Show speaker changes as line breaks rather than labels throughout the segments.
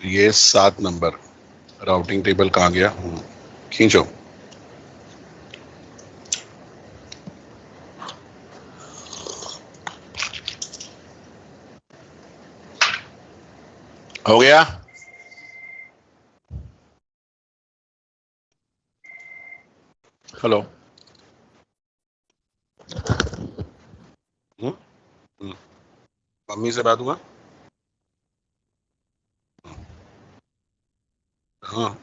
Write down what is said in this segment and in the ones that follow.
ये 7 number routing table कहाँ गया? खींचो। हो गया? हेलो। मम्मी से बात हुआ? हाँ।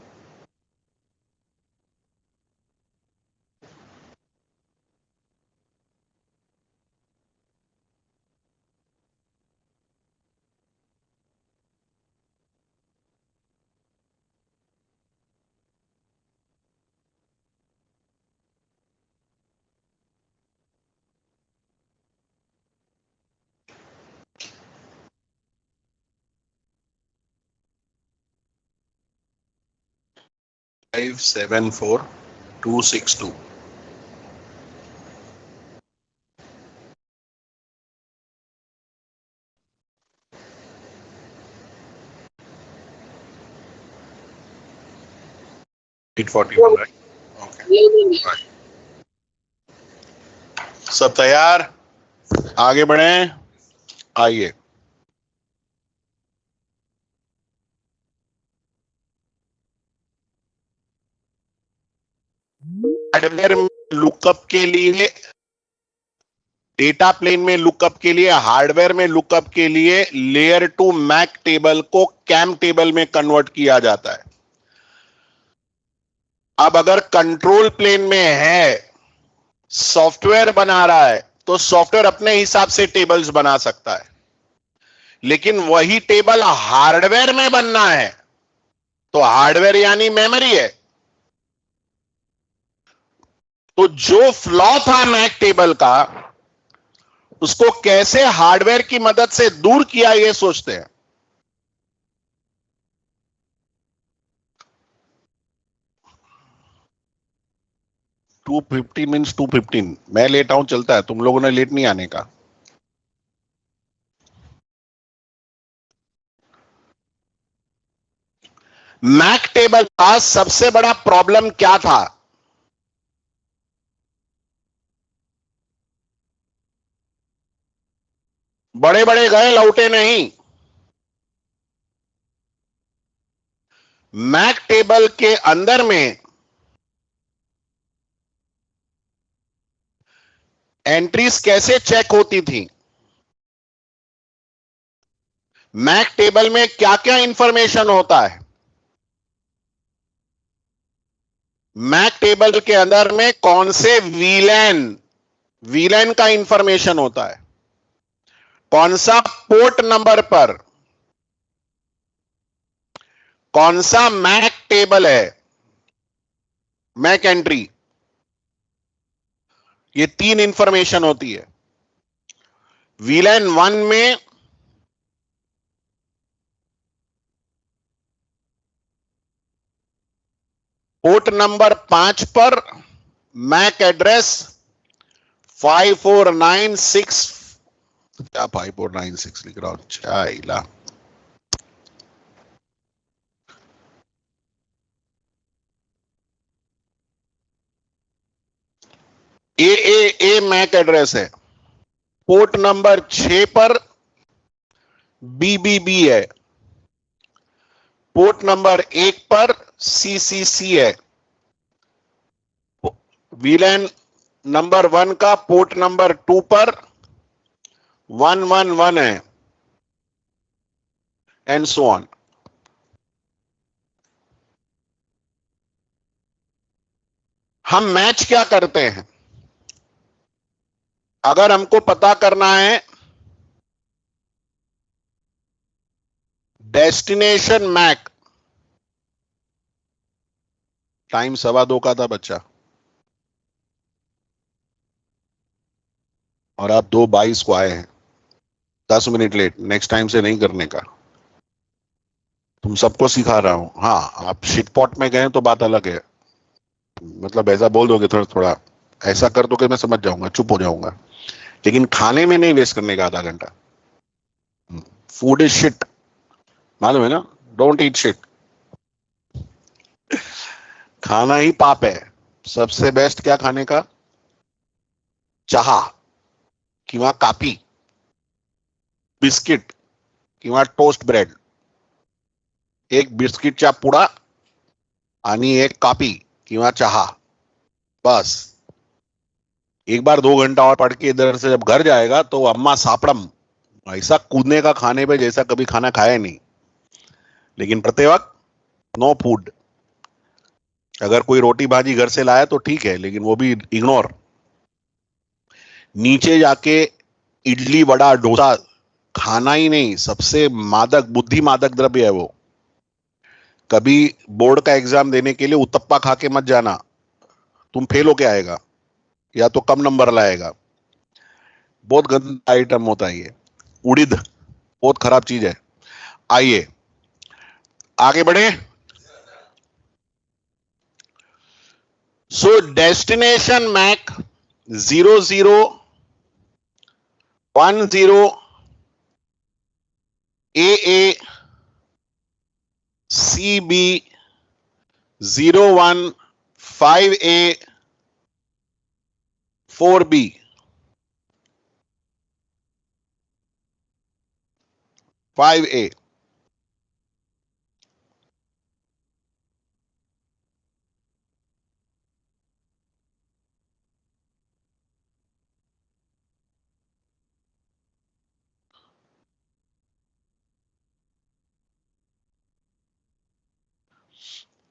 फाइव 7 4 2 6 2। $841, राइट? ओके, सब तैयार? आगे बढ़े, आइए। हार्डवेयर में लुकअप के लिए, डेटा प्लेन में लुकअप के लिए, हार्डवेयर में लुकअप के लिए लेयर टू मैक टेबल को कैम टेबल में कन्वर्ट किया जाता है। अब अगर कंट्रोल प्लेन में है, सॉफ्टवेयर बना रहा है, तो सॉफ्टवेयर अपने हिसाब से टेबल्स बना सकता है, लेकिन वही टेबल हार्डवेयर में बनना है तो हार्डवेयर यानी मेमोरी है। तो जो फ्लॉ था मैक टेबल का, उसको कैसे हार्डवेयर की मदद से दूर किया, ये सोचते हैं। टू 215 मैं लेट आऊं चलता है, तुम लोगों ने लेट नहीं आने का। मैक टेबल का सबसे बड़ा प्रॉब्लम क्या था? बड़े बड़े गए, लौटे नहीं। मैक टेबल के अंदर में एंट्रीज कैसे चेक होती थी? मैक टेबल में क्या क्या इंफॉर्मेशन होता है? मैक टेबल के अंदर में कौन से वीलैन, वीलैन का इंफॉर्मेशन होता है? कौन सा पोर्ट नंबर पर कौन सा मैक टेबल है, मैक एंट्री, ये 3 इंफॉर्मेशन होती है। वीलैन 1 में पोर्ट नंबर 5 पर मैक एड्रेस 5496, क्या 5496 लिख रहा हूं, चाइला। ए मैक एड्रेस है। पोर्ट नंबर 6 पर बीबीबी है। पोर्ट नंबर 1 पर सीसीसी है। वीलैन नंबर 1 का पोर्ट नंबर 2 पर 111 है, एंड सो ऑन। हम मैच क्या करते हैं? अगर हमको पता करना है डेस्टिनेशन मैक, टाइम 2:15 का था बच्चा, और आप 2:22 को आए हैं, 10 मिनट लेट। नेक्स्ट टाइम से नहीं करने का, तुम सबको सिखा रहा हूं। हाँ, आप शिटपॉट में गए तो बात अलग है, मतलब ऐसा बोल दोगे थोड़ा थोड़ा, ऐसा कर दोगे मैं समझ जाऊंगा, चुप हो जाऊंगा, लेकिन खाने में नहीं वेस्ट करने का आधा घंटा। फूड इज शिट, मालूम है ना? Don't eat shit. खाना ही पाप है। सबसे बेस्ट क्या खाने का? चहा किंवा कापी, बिस्किट किंवा टोस्ट ब्रेड, एक बिस्किटचा पुडा आणि एक कापी किंवा चहा, बस। एक बार 2 घंटा और पढ़ के इधर से जब घर जाएगा तो अम्मा सापड़म ऐसा कूदने का खाने पे जैसा कभी खाना खाया नहीं। लेकिन प्रति वक्त नो फूड। अगर कोई रोटी भाजी घर से लाया तो ठीक है, लेकिन वो भी इग्नोर। नीचे जाके इडली वड़ा डोसा खाना ही नहीं। सबसे मादक, बुद्धि मादक द्रव्य है वो। कभी बोर्ड का एग्जाम देने के लिए उत्तप्पा खा के मत जाना, तुम फेल होके आएगा या तो कम नंबर लाएगा। बहुत गंदा आइटम होता है ये। उड़ीद बहुत खराब चीज है। आइए आगे बढ़े। So destination MAC 0010 AA CB 015A 4B। Five A.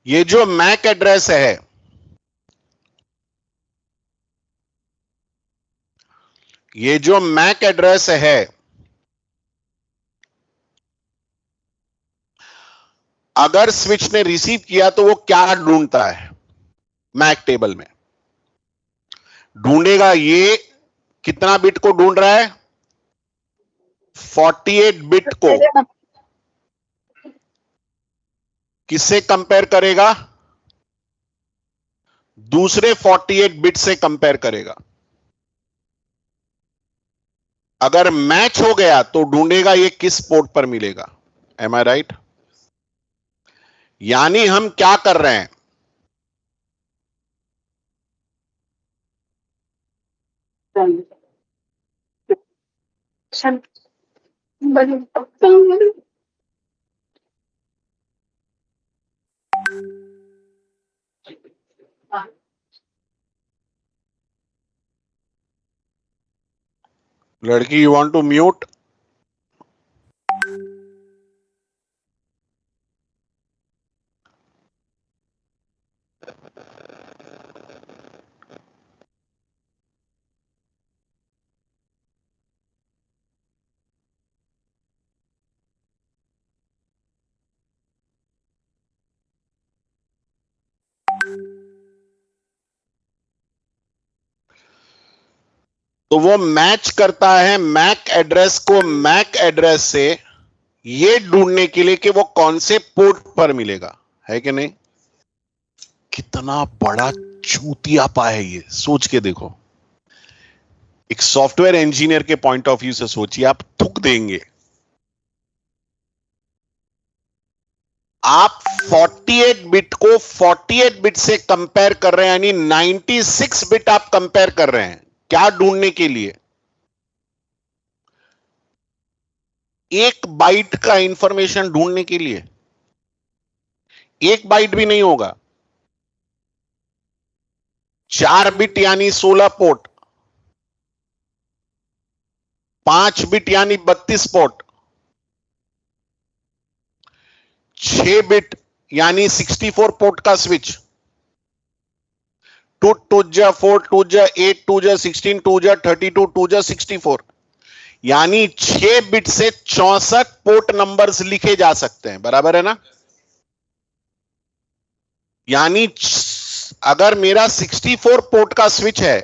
ये जो मैक एड्रेस है, ये जो मैक एड्रेस है, अगर स्विच ने रिसीव किया तो वो क्या ढूंढता है? मैक टेबल में ढूंढेगा ये कितना बिट को ढूंढ रहा है? 48 बिट को। किससे कंपेयर करेगा? दूसरे 48 बिट से कंपेयर करेगा। अगर मैच हो गया तो ढूंढेगा ये किस पोर्ट पर मिलेगा। एम आई राइट? यानी हम क्या कर रहे हैं? लड़की, यू वांट टू म्यूट? तो वो मैच करता है मैक एड्रेस को मैक एड्रेस से, ये ढूंढने के लिए कि वो कौन से पोर्ट पर मिलेगा, है कि नहीं? कितना बड़ा चूतियापा है ये, सोच के देखो। एक सॉफ्टवेयर इंजीनियर के पॉइंट ऑफ व्यू से सोचिए, आप थूक देंगे। आप 48 बिट को 48 बिट से कंपेयर कर रहे हैं, यानी 96 बिट आप कंपेयर कर रहे हैं। क्या ढूंढने के लिए? एक बाइट का इंफॉर्मेशन ढूंढने के लिए। एक बाइट भी नहीं होगा। 4 बिट यानी 16 पोर्ट, 5 बिट यानी 32 पोर्ट, 6 बिट यानी 64 पोर्ट का स्विच। 2 2 जा 4 2 जा 8 2 जा 16 2 जा 32 2 जा 64, यानी 6 बिट से 64 पोर्ट नंबर्स लिखे जा सकते हैं। बराबर है ना? यानी अगर मेरा 64 पोर्ट का स्विच है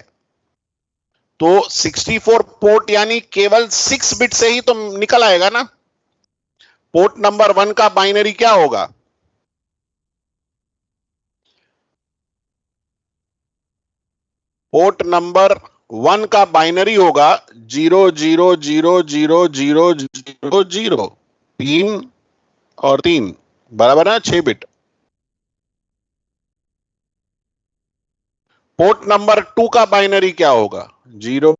तो 64 पोर्ट यानी केवल 6 बिट से ही तो निकल आएगा ना। पोर्ट नंबर 1 का बाइनरी क्या होगा? पोर्ट नंबर 1 का बाइनरी होगा 0 0 0 0 0 0 0 3 और 3। बराबर है 6 बिट। पोर्ट नंबर 2 का बाइनरी क्या होगा? 0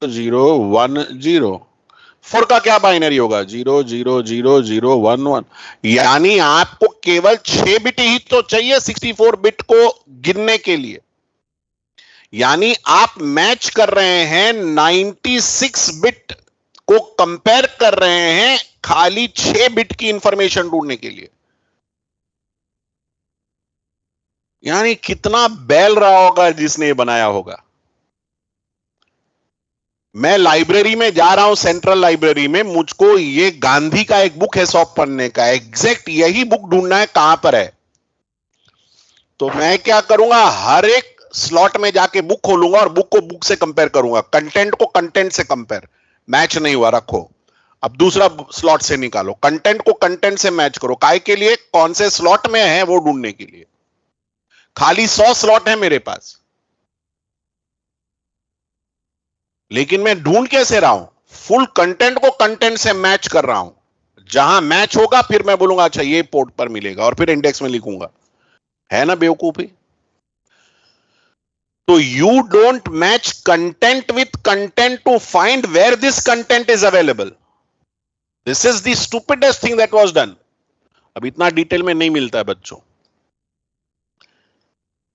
0 1 0। 4 का क्या बाइनरी होगा? 0 0 0 0 1 1। यानी आपको केवल 6 बिट ही तो चाहिए 64 बिट को गिनने के लिए। यानी आप मैच कर रहे हैं 96 बिट को कंपेयर कर रहे हैं खाली 6 बिट की इंफॉर्मेशन ढूंढने के लिए। यानी कितना बैल रहा होगा जिसने ये बनाया होगा। मैं लाइब्रेरी में जा रहा हूं, सेंट्रल लाइब्रेरी में, मुझको ये गांधी का एक बुक है 100 पन्ने का, एग्जैक्ट यही बुक ढूंढना है कहां पर है। तो मैं क्या करूंगा, हर एक स्लॉट में जाके बुक खोलूंगा और बुक को बुक से कंपेयर करूंगा, कंटेंट को कंटेंट से कंपेयर। मैच नहीं हुआ, रखो। अब दूसरा स्लॉट से निकालो, कंटेंट को कंटेंट से मैच करो। काय के लिए? कौन से स्लॉट में है वो ढूंढने के लिए। खाली 100 स्लॉट है मेरे पास, लेकिन मैं ढूंढ कैसे रहा हूं? फुल कंटेंट को कंटेंट से मैच कर रहा हूं। जहां मैच होगा फिर मैं बोलूंगा अच्छा ये पोर्ट पर मिलेगा और फिर इंडेक्स में लिखूंगा। है ना बेवकूफी? तो you don't match content with content to find where this content is available. This is the stupidest thing that was done. अब इतना डिटेल में नहीं मिलता है बच्चों,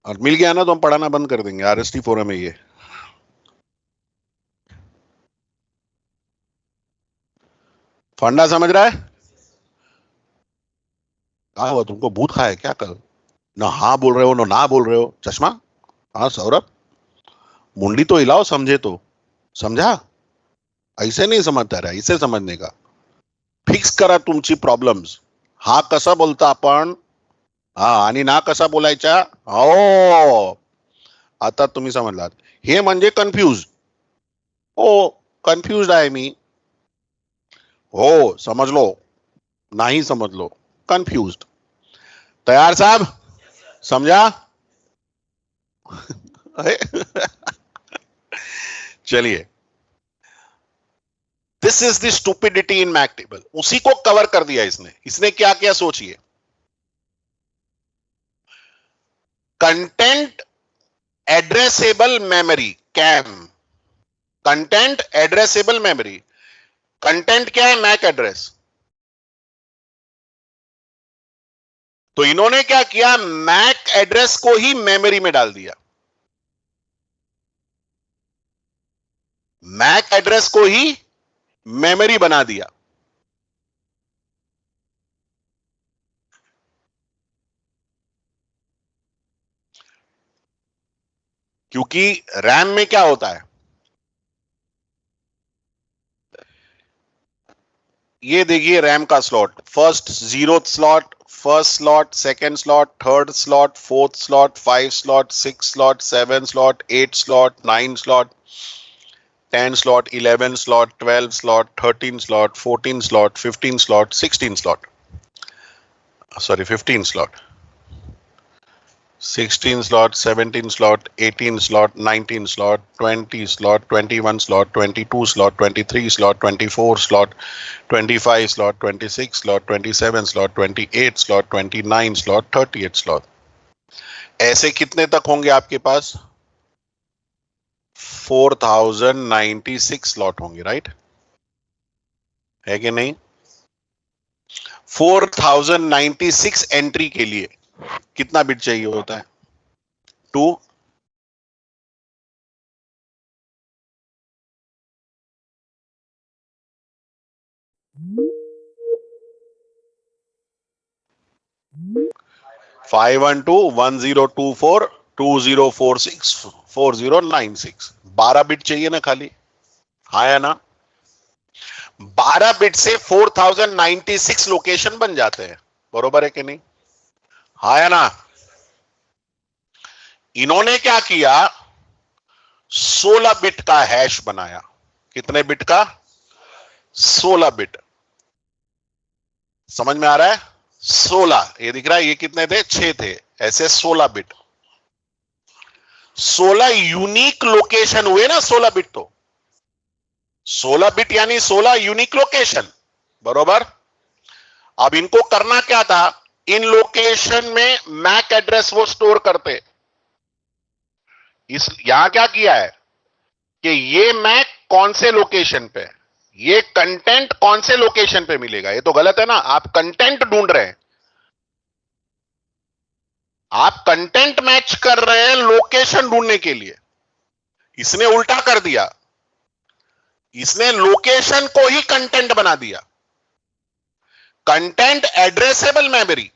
और मिल गया ना तो हम पढ़ाना बंद कर देंगे। आरएसटी फोरम है ये। फंडा समझ रहा है? कहा हुआ तुमको भूत खाया क्या कल? ना हाँ बोल रहे हो ना बोल रहे हो। चश्मा? हाँ सौरभ, मुंडी तो हिलाओ, समझे तो। समझा? ऐसे नहीं समजता रहा, इसे समजने का। फिक्स करा तुमची प्रॉब्लेम्स। हा कसा बोलता आपण, हा आणि ना कसा बोलायचा, हो आता तुम्ही समजलात। हे म्हणजे कन्फ्यूज, हो कन्फ्यूज आहे मी, हो समझ लो, नहीं समझ लो, कंफ्यूज। तैयार साहब? समझा? चलिए, this is the stupidity in MAC table. उसी को कवर कर दिया इसने। इसने क्या किया सोचिए। Content addressable memory, CAM. Content addressable memory. Content क्या है? MAC address. तो इन्होंने क्या किया, मैक एड्रेस को ही मेमोरी में डाल दिया। मैक एड्रेस को ही मेमोरी बना दिया। क्योंकि रैम में क्या होता है, ये देखिए रैम का slot, first zero slot, first slot, second slot, third slot, fourth slot, 5 slot, 6 slot, 7 slot, 8 slot, 9 slot, 10 slot, 11 slot, 12 slot, 13 slot, 14 slot, 15 slot, 16 slot. Sorry, 15 slot. 16 slot, 17 slot, 18 slot, 19 slot, 20 slot, 21 slot, 22 slot, 23 slot, 24 slot, 25 slot, 26 slot, 27 slot, 28 slot, 29 slot, 38 slot. ऐसे कितने तक होंगे आपके पास? 4096 slot होंगे, right? है कि नहीं? 4096 entry के लिए कितना बिट चाहिए होता है? 2। 512 1024 2046 12 बिट चाहिए ना खाली। हाँ या ना? 12 बिट से 4096 लोकेशन बन जाते हैं, बरोबर है कि नहीं? हाँ या ना? इन्होंने क्या किया, 16 बिट का हैश बनाया। कितने बिट का? 16 बिट। समझ में आ रहा है? 16, ये दिख रहा है, ये कितने थे? 6 थे, ऐसे 16 बिट। 16 यूनिक लोकेशन हुए ना 16 बिट तो। 16 बिट यानी 16 यूनिक लोकेशन, बरोबर। अब इनको करना क्या था, इन लोकेशन में मैक एड्रेस वो स्टोर करते। इस यहां क्या किया है कि ये मैक कौन से लोकेशन पे, ये कंटेंट कौन से लोकेशन पे मिलेगा, ये तो गलत है ना। आप कंटेंट ढूंढ रहे हैं, आप कंटेंट मैच कर रहे हैं लोकेशन ढूंढने के लिए। इसने उल्टा कर दिया, इसने लोकेशन को ही कंटेंट बना दिया। कंटेंट एड्रेसेबल मेमोरी,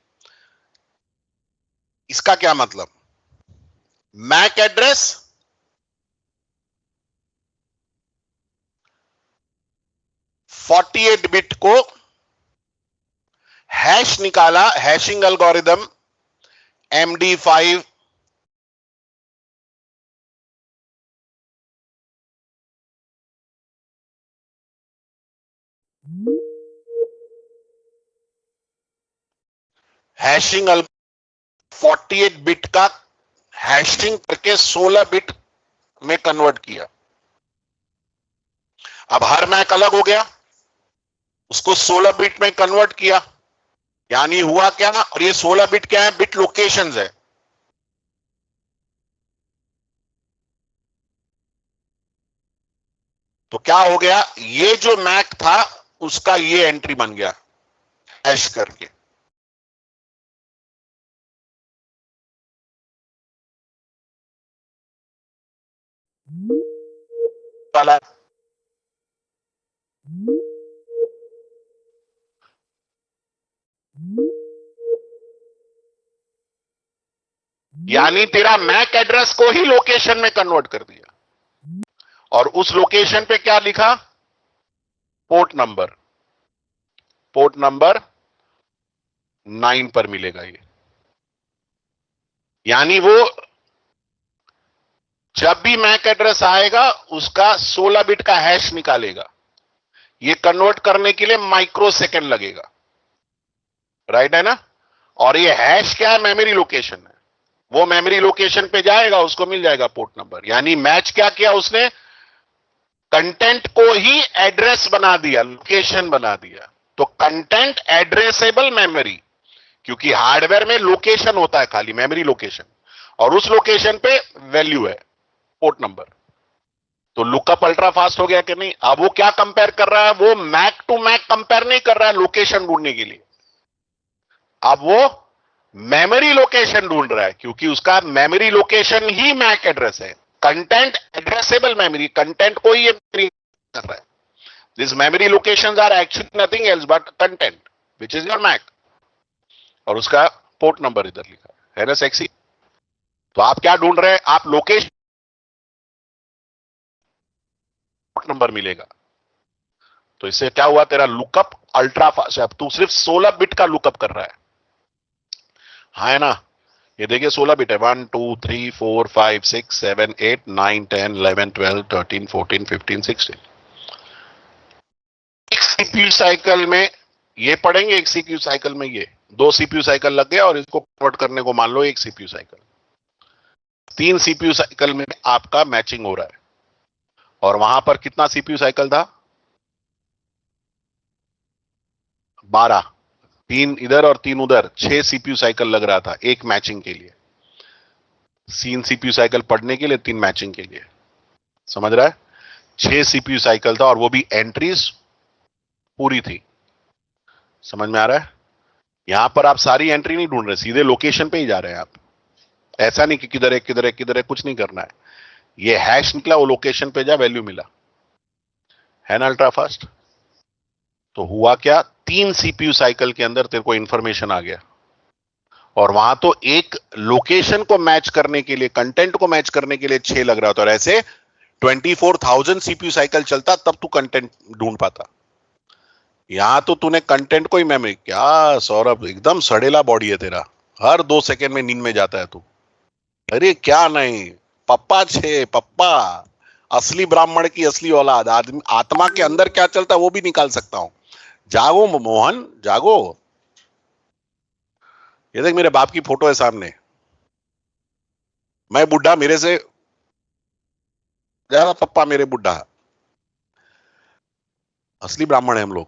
इसका क्या मतलब, मैक एड्रेस 48 बिट को हैश निकाला, hashing algorithm MD5 hashing 48 bit का हैशिंग करके 16 बिट में कन्वर्ट किया। अब हर मैक अलग हो गया, उसको 16 बिट में कन्वर्ट किया, यानी हुआ क्या, और ये 16 बिट क्या है, बिट लोकेशंस है। तो क्या हो गया, ये जो मैक था उसका ये एंट्री बन गया हैश करके। वाला यानी तेरा मैक एड्रेस को ही लोकेशन में कन्वर्ट कर दिया, और उस लोकेशन पे क्या लिखा, पोर्ट नंबर, पोर्ट नंबर 9 पर मिलेगा ये। यानी वो जब भी मैक एड्रेस आएगा उसका 16 बिट का हैश निकालेगा। ये कन्वर्ट करने के लिए माइक्रो सेकेंड लगेगा, राइट है ना। और ये हैश क्या है, मेमोरी लोकेशन है। वो मेमोरी लोकेशन पे जाएगा, उसको मिल जाएगा पोर्ट नंबर। यानी मैच क्या किया उसने, कंटेंट को ही एड्रेस बना दिया, लोकेशन बना दिया। तो कंटेंट एड्रेसेबल मेमोरी, क्योंकि हार्डवेयर में लोकेशन होता है खाली, मेमोरी लोकेशन, और उस लोकेशन पे वैल्यू है पोर्ट नंबर। तो लुकअप अल्ट्रा फास्ट हो गया कि नहीं। अब वो क्या कंपेयर कर रहा है, वो मैक टू मैक कंपेयर नहीं कर रहा है लोकेशन ढूंढने के लिए, अब वो मेमोरी लोकेशन ढूंढ रहा है, क्योंकि उसका मेमोरी लोकेशन ही मैक एड्रेस है। कंटेंट एड्रेसेबल मेमोरी, कंटेंट को ही कर रहा है। This memory locations are actually nothing else but content which is your MAC, और उसका पोर्ट नंबर इधर लिखा है ना सेक्सी। तो आप क्या ढूंढ रहे हैं, आप लोकेशन नंबर मिलेगा। तो इससे क्या हुआ, तेरा लुकअप अल्ट्रा फास्ट। अब तू सिर्फ 16 बिट का लुकअप कर रहा है, हाँ है ना। ये देखिए 16 बिट है, 1 2 3 4 5 6 7 8 9 10 11 12 13 14 15 16। एक सीपीयू साइकिल में ये पढ़ेंगे, एक सीपीयू साइकिल में ये 2 सीपीयू साइकिल लग गया, और इसको कन्वर्ट करने को मान लो 1 सीपीयू साइकिल। 3 सीपीयू साइकिल में आपका मैचिंग हो रहा है, और वहां पर कितना सीपीयू साइकिल था, 12। 3 इधर और 3 उधर, 6 सीपीयू साइकिल लग रहा था एक मैचिंग के लिए। 3 सीपीयू साइकिल पढ़ने के लिए, 3 मैचिंग के लिए, समझ रहा है। 6 सीपीयू साइकिल था, और वो भी एंट्रीज पूरी थी, समझ में आ रहा है। यहां पर आप सारी एंट्री नहीं ढूंढ रहे, सीधे लोकेशन पे ही जा रहे हैं आप। ऐसा नहीं कि किधर है किधर है किधर है, कुछ नहीं करना है। ये हैश निकला, वो लोकेशन पे जा, वैल्यू मिला, है ना अल्ट्रा फास्ट। तो हुआ क्या, 3 सीपीयू साइकिल के अंदर तेरे को इंफॉर्मेशन आ गया, और वहां तो एक लोकेशन को मैच करने के लिए, कंटेंट को मैच करने के लिए 6 लग रहा था, और ऐसे 24,000 सीपीयू साइकिल चलता तब तू कंटेंट ढूंढ पाता। यहां तो तूने कंटेंट को ही मेमोरी, क्या सौरभ एकदम सड़ेला बॉडी है तेरा, हर 2 सेकंड में नींद में जाता है तू। अरे क्या नहीं, पप्पा छे पप्पा, असली ब्राह्मण की असली औलाद, आदमी आत्मा के अंदर क्या चलता है वो भी निकाल सकता हूं। जागो मोहन जागो। ये देख मेरे बाप की फोटो है सामने, मैं बुढ़ा, मेरे से ज्यादा पप्पा मेरे बुढ़ा। असली ब्राह्मण है हम लोग।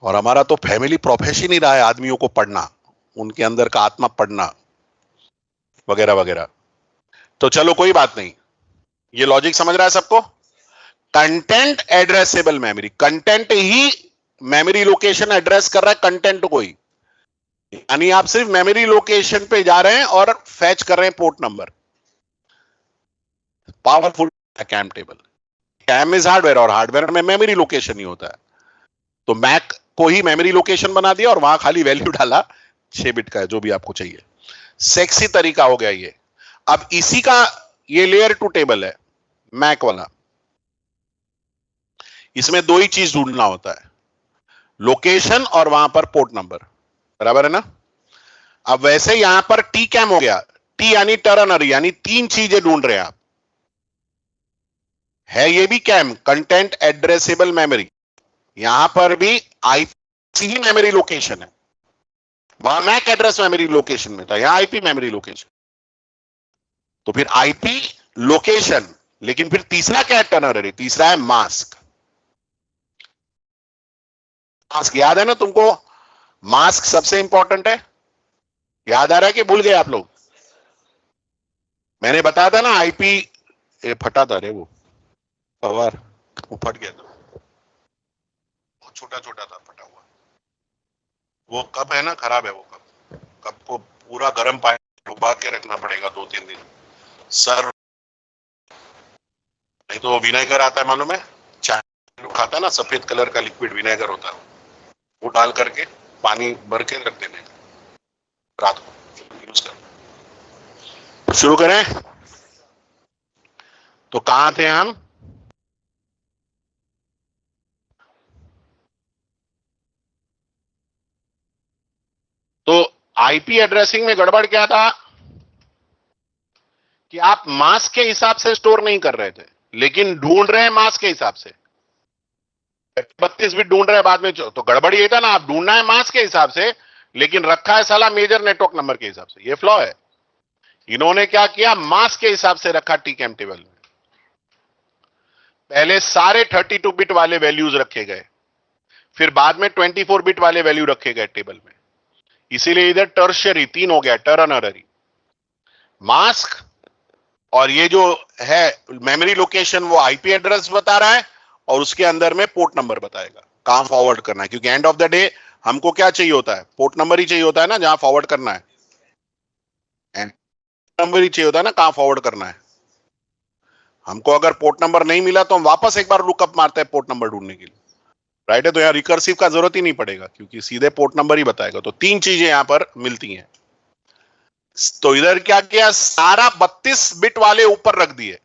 और हमारा तो फैमिली प्रोफेशन ही रहा है आदमियों को पढ़ना, उनके अंदर का आत्मा पढ़ना वगैरह वगैरह। तो चलो कोई बात नहीं, ये लॉजिक समझ रहा है सबको। कंटेंट एड्रेसेबल मेमोरी, कंटेंट ही मेमोरी लोकेशन एड्रेस कर रहा है कंटेंट को ही, यानी आप सिर्फ मेमोरी लोकेशन पे जा रहे हैं और फैच कर रहे हैं port number. Powerful CAM table. CAM is hardware और हार्डवेयर में मेमोरी लोकेशन ही होता है। तो मैक को ही मेमोरी लोकेशन बना दिया और वहां खाली वैल्यू डाला 6 बिट का है जो भी आपको चाहिए। सेक्सी तरीका हो गया ये। अब इसी का ये लेयर 2 टेबल है मैक वाला। इसमें दो ही चीज ढूंढना होता है, लोकेशन और वहां पर पोर्ट नंबर, बराबर है ना। अब वैसे यहां पर टी कैम हो गया, टी यानी टर्नरी, यानी 3 चीजें ढूंढ रहे हैं आप। है ये भी कैम, कंटेंट एड्रेसेबल मेमोरी, यहां पर भी आईपी ही मेमोरी लोकेशन है। वहां मैक एड्रेस मेमोरी लोकेशन में था, यहां आईपी मेमोरी लोकेशन। तो फिर आईपी लोकेशन, लेकिन फिर तीसरा क्या है टर्नरी, तीसरा है मास्क। मास्क याद है ना तुमको, मास्क सबसे इंपॉर्टेंट है, याद आ रहा है कि भूल गए आप लोग। मैंने बताया था ना आईपी फटा था रे वो कवर, वो फट गया था, वो छोटा छोटा था फटा हुआ। वो कप है ना खराब है, वो कप, कप को पूरा गर्म पानी डुबा के रखना पड़ेगा 2-3 दिन सर, नहीं तो विनेगर आता है मालूम है, चाय लोग खाता है ना, सफेद कलर का लिक्विड विनेगर होता है, वो डाल करके पानी भर के रख देने रात को यूज कर। शुरू करें। तो कहां थे हम, तो आईपी एड्रेसिंग में गड़बड़ क्या था कि आप मास्क के हिसाब से स्टोर नहीं कर रहे थे, लेकिन ढूंढ रहे हैं मास्क के हिसाब से। 32 बिट ढूंढ रहे हैं बाद में, तो गड़बड़ ये था ना, आप ढूंढना है मास्क के हिसाब से, लेकिन रखा है साला मेजर नेटवर्क नंबर के हिसाब से, ये फ्लॉ है। इन्होंने क्या किया, मास्क के हिसाब से रखा टीकैम टेबल में। पहले सारे 32 बिट वाले वैल्यूज रखे गए, फिर बाद में 24 बिट वाले वैल्यू रखे गए टेबल में। इसीलिए इधर टर्शियरी 3 हो गया, टर्नरी, मास्क, और ये जो है मेमोरी लोकेशन वो आईपी एड्रेस बता रहा है, और उसके अंदर में पोर्ट नंबर बताएगा कहां फॉरवर्ड करना है, क्योंकि एंड ऑफ द डे हमको क्या चाहिए होता है, पोर्ट नंबर ही चाहिए होता है ना जहां फॉरवर्ड करना है, एंड नंबर ही चाहिए होता है ना कहां फॉरवर्ड करना है। हमको अगर पोर्ट नंबर नहीं मिला तो हम वापस एक बार लुकअप मारते हैं पोर्ट नंबर ढूंढने के लिए, राइट है। तो यहाँ रिकर्सिव का जरूरत ही नहीं पड़ेगा क्योंकि सीधे पोर्ट नंबर ही बताएगा। तो 3 चीजें यहां पर मिलती हैं। तो इधर क्या किया, सारा 32 बिट वाले ऊपर रख दिए,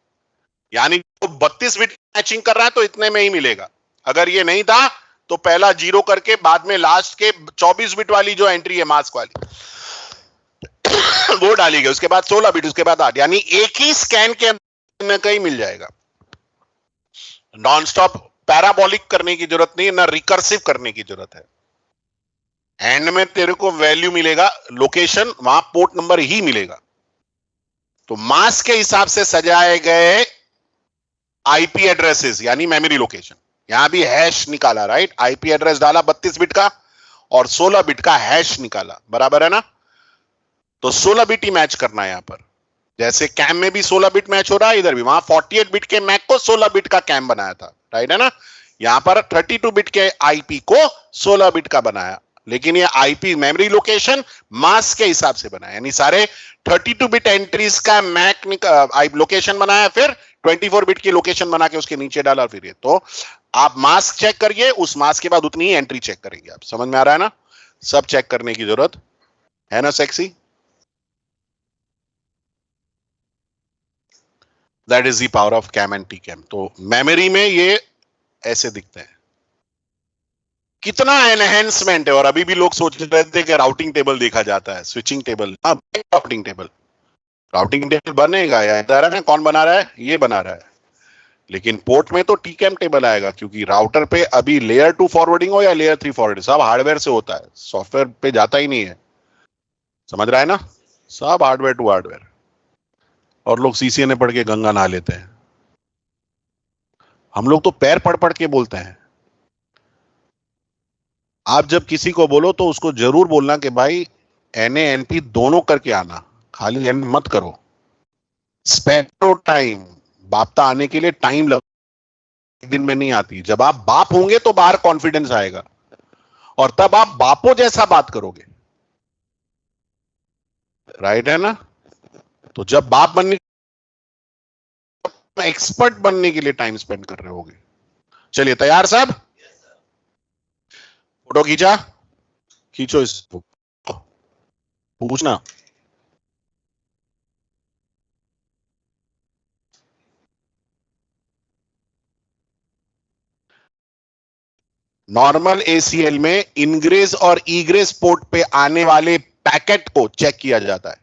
यानी तो 32 बिट मैचिंग कर रहा है तो इतने में ही मिलेगा। अगर ये नहीं था तो पहला 0 करके बाद में लास्ट के 24 बिट वाली जो एंट्री है मास्क वाली वो डाली गई, उसके बाद 16 बिट, उसके बाद 8, यानी एक ही स्कैन के अंदर कहीं मिल जाएगा। नॉन स्टॉप पैराबोलिक करने की जरूरत नहीं है, ना रिकर्सिव करने की जरूरत है। एंड में तेरे को वैल्यू मिलेगा, लोकेशन वहां पोर्ट नंबर ही मिलेगा। तो मास्क के हिसाब से सजाए गए आईपी एड्रेसेस यानी मेमोरी लोकेशन, यहां भी हैश निकाला, राइट। आईपी एड्रेस डाला 32 बिट का और 16 बिट का हैश निकाला, बराबर है ना। तो 16 बिट ही मैच करना है यहां पर, जैसे कैम में भी 16 बिट मैच हो रहा है, इधर भी। वहां 48 बिट के मैक को 16 बिट का कैम बनाया था, राइट है ना। यहां पर 32 बिट के आईपी को 16 बिट का बनाया, लेकिन ये आईपी मेमोरी लोकेशन मास्क के हिसाब से बनाया, यानी सारे 32 बिट एंट्रीज का मैक लोकेशन बनाया, फिर 24 बिट की लोकेशन बना के उसके नीचे डाला, फिर ये। तो आप मास्क चेक करिए, उस मास्क के बाद उतनी ही एंट्री चेक करेंगे आप। समझ में आ रहा है ना, सब चेक करने की जरूरत है ना, sexy. That is the power of CAM and T CAM. तो मेमोरी में ये ऐसे दिखते हैं, कितना एनहेंसमेंट है। और अभी भी लोग सोच रहे थे कि राउटिंग टेबल देखा जाता है, स्विचिंग टेबल, हाँ राउटिंग टेबल, राउटिंग टेबल बनेगा, याद आ रहा है कौन बना रहा है, ये बना रहा है। लेकिन पोर्ट में तो टीकैम टेबल आएगा, क्योंकि राउटर पे अभी लेयर 2 फॉरवर्डिंग हो या लेयर 3 फॉरवर्डिंग, सब हार्डवेयर से होता है, सॉफ्टवेयर पे जाता ही नहीं है। समझ रहा है ना, सब हार्डवेयर टू हार्डवेयर। और लोग सीसीएनए पढ़ के गंगा नहा लेते हैं। हम लोग तो पैर पड़ पड़ के बोलते हैं। आप जब किसी को बोलो तो उसको जरूर बोलना कि भाई एन ए एन पी दोनों करके आना, खाली एन मत करो। स्पेंड टाइम, बापता आने के लिए टाइम लग, एक दिन में नहीं आती। जब आप बाप होंगे तो बाहर कॉन्फिडेंस आएगा, और तब आप बापों जैसा बात करोगे। राइट है ना? तो जब बाप बनने, एक्सपर्ट बनने के लिए टाइम स्पेंड कर रहे होगे। चलिए तैयार सब? फोटो खींचा? खींचो इसको, पूछना। नॉर्मल एसीएल में इनग्रेस और ईग्रेस पोर्ट पे आने वाले पैकेट को चेक किया जाता है।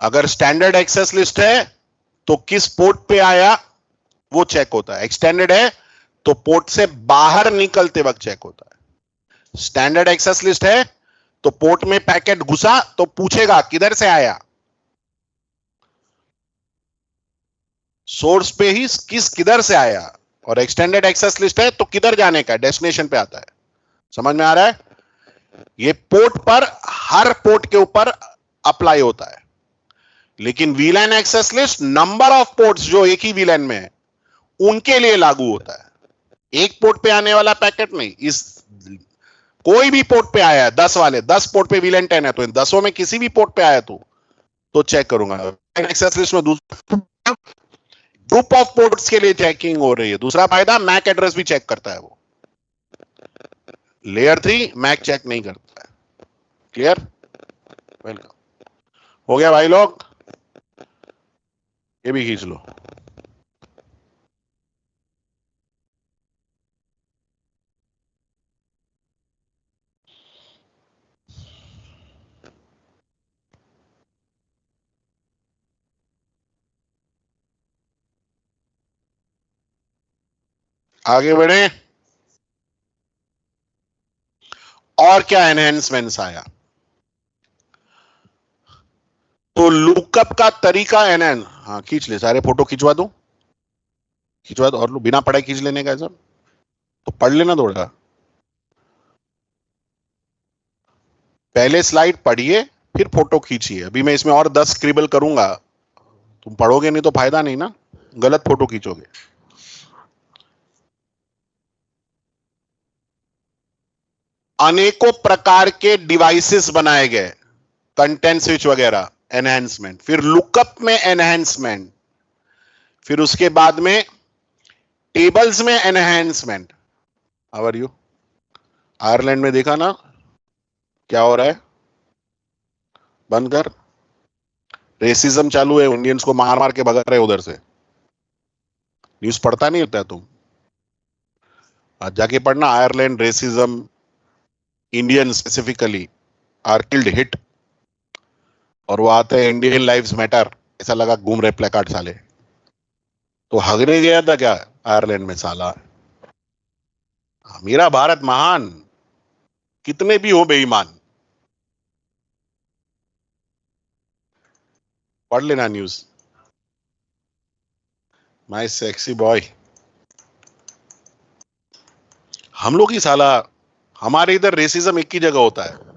अगर स्टैंडर्ड एक्सेस लिस्ट है तो किस पोर्ट पे आया वो चेक होता है। एक्सटेंडेड है तो पोर्ट से बाहर निकलते वक्त चेक होता है। स्टैंडर्ड एक्सेस लिस्ट है तो पोर्ट में पैकेट घुसा तो पूछेगा किधर से आया, सोर्स पे ही किधर से आया। और एक्सटेंडेड एक्सेस लिस्ट है तो किधर जाने का, डेस्टिनेशन पे आता है। समझ में आ रहा है? ये पोर्ट पर, हर पोर्ट के ऊपर अप्लाई होता है। लेकिन VLAN access list number of ports जो एक ही वीलैन में है उनके लिए लागू होता है। एक पोर्ट पे आने वाला पैकेट नहीं। इस कोई भी पोर्ट पे आया है, 10 वाले 10 पोर्ट पे वीलैन 10 है तो इन 10 में किसी भी पोर्ट पे आया तो चेक करूंगा। एक्सेस लिस्ट में दूसरा ग्रुप ऑफ पोर्ट्स के लिए चेकिंग हो रही है। दूसरा फायदा, मैक एड्रेस भी चेक करता है वो। लेयर 3 मैक चेक नहीं करता है। क्लियर? वेलकम। हो गया भाई लोग? ये भी खींच लो। आगे बढ़े। और क्या एनहेंसमेंट्स आया? तो लुकअप का तरीका एनहेंस, हाँ खींच ले, सारे फोटो खिंचवा दूं? खिंचवा दो, और लो, बिना पढ़ाई खींच लेने का सब तो पढ़ लेना थोड़ा। पहले स्लाइड पढ़िए फिर फोटो खींचिए। अभी मैं इसमें और 10 स्क्रिबल करूंगा, तुम पढ़ोगे नहीं तो फायदा नहीं ना, गलत फोटो खींचोगे। अनेकों प्रकार के डिवाइसेस बनाए गए, कंटेंट स्विच वगैरह, एनहेंसमेंट। फिर लुकअप में एनहेंसमेंट, फिर उसके बाद में टेबल्स में enhancement. How are you? Ireland में देखा ना क्या हो रहा है? बंद कर। रेसिज्म चालू है, इंडियंस को मार मार के भगा रहे उधर से। न्यूज पढ़ता नहीं होता तुम? आज जाके पढ़ना, Ireland racism, Indian specifically are killed hit. और वो आते हैं इंडियन लाइव्स मैटर, ऐसा लगा घूम रहे प्लेकार्ड साले। तो हगने गया था क्या आयरलैंड में साला? मेरा भारत महान, कितने भी हो बेईमान। पढ़ लेना न्यूज। My sexy boy. हम लोग ही साला, हमारे इधर रेसिज्म एक ही जगह होता है।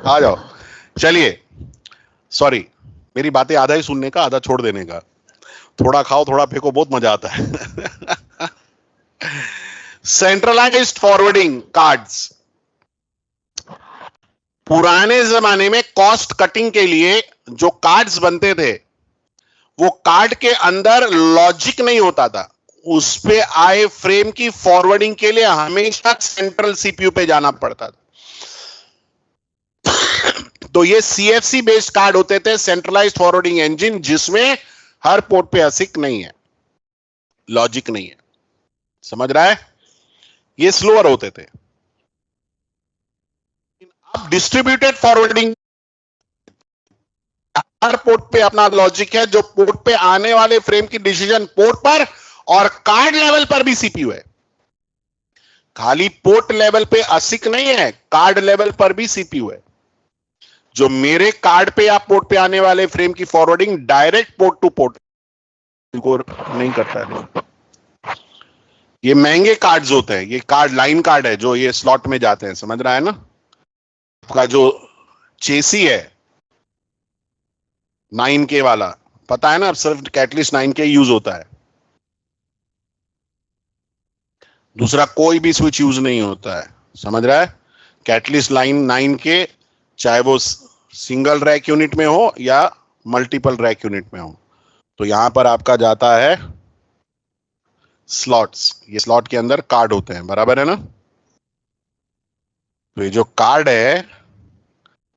आ जाओ। चलिए, सॉरी, मेरी बातें आधा ही सुनने का, आधा छोड़ देने का। थोड़ा खाओ थोड़ा फेंको, बहुत मजा आता है। Centralised forwarding cards. पुराने जमाने में कॉस्ट कटिंग के लिए जो कार्ड्स बनते थे, वो कार्ड के अंदर लॉजिक नहीं होता था, उस पे आए फ्रेम की फॉरवर्डिंग के लिए हमेशा सेंट्रल सीपीयू पे जाना पड़ता था। तो ये सीएफसी बेस्ड कार्ड होते थे, सेंट्रलाइज्ड फॉरवर्डिंग इंजन, जिसमें हर पोर्ट पे असिक नहीं है, लॉजिक नहीं है। समझ रहा है? ये स्लोअर होते थे। अब डिस्ट्रीब्यूटेड फॉरवर्डिंग, हर पोर्ट पे अपना लॉजिक है, जो पोर्ट पे आने वाले फ्रेम की डिसीजन पोर्ट पर और कार्ड लेवल पर भी सीपीयू है। खाली पोर्ट लेवल पे असिक नहीं है, कार्ड लेवल पर भी सीपीयू है। जो मेरे कार्ड पे या पोर्ट पे आने वाले फ्रेम की forwarding direct port two port को नहीं करता है। ये महंगे कार्ड्स होते हैं, ये कार्ड लाइन कार्ड है जो ये स्लॉट में जाते हैं। समझ रहा है ना? आपका जो चेसी है 9K वाला, पता है ना, सिर्फ कैटलिस्ट 9K यूज होता है, दूसरा कोई भी स्विच यूज नहीं होता है। समझ रहा है? कैटलिस्ट लाइन 9K, चाहे वो सिंगल रैक यूनिट में हो या मल्टीपल रैक यूनिट में हो। तो यहां पर आपका जाता है स्लॉट्स, ये स्लॉट के अंदर कार्ड होते हैं, बराबर है ना? तो ये जो कार्ड है,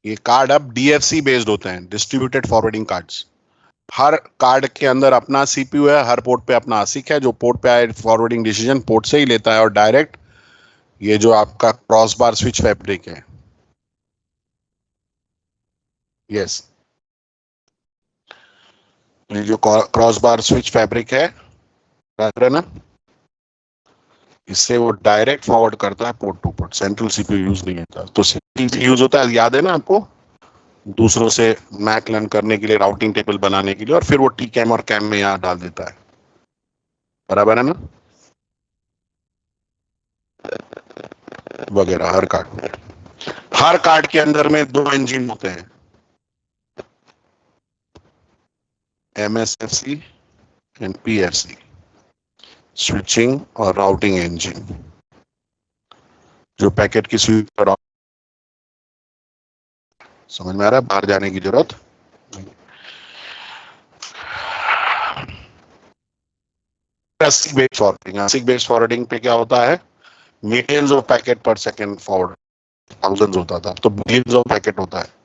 ये कार्ड अब डीएफसी बेस्ड होते हैं, डिस्ट्रीब्यूटेड फॉरवर्डिंग कार्ड्स। हर कार्ड के अंदर अपना सीपीयू है, हर पोर्ट पे अपना आसिक है, जो पोर्ट पे आए फॉरवर्डिंग डिसीजन पोर्ट से ही लेता है और डायरेक्ट ये जो आपका क्रॉस बार स्विच फैब्रिक है, यस, ये जो क्रॉस बार स्विच फैब्रिक है, बराबर है ना, इससे वो डायरेक्ट फॉरवर्ड करता है port two port, central CPU use नहीं होता। तो सीपीयू यूज होता है, याद है ना आपको, दूसरों से मैक लर्न करने के लिए, राउटिंग टेबल बनाने के लिए, और फिर वो टी कैम और कैम में यहाँ डाल देता है, बराबर है ना, वगैरह। हर कार्ड के अंदर में दो इंजन होते हैं, MSFC एंड PFC, स्विचिंग और राउटिंग इंजन, जो पैकेट की स्विच पर। समझ में आ रहा है? बाहर जाने की जरूरत नहीं। ASIC based forwarding, ASIC based forwarding पे क्या होता है, मिलियंस ऑफ पैकेट पर सेकंड फॉरवर्ड, थाउजेंड्स होता था, अब तो बिलियंस ऑफ पैकेट होता है।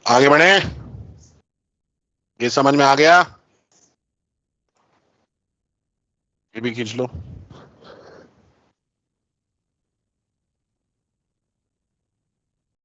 आगे बढ़े, ये समझ में आ गया? ये भी खींच लो।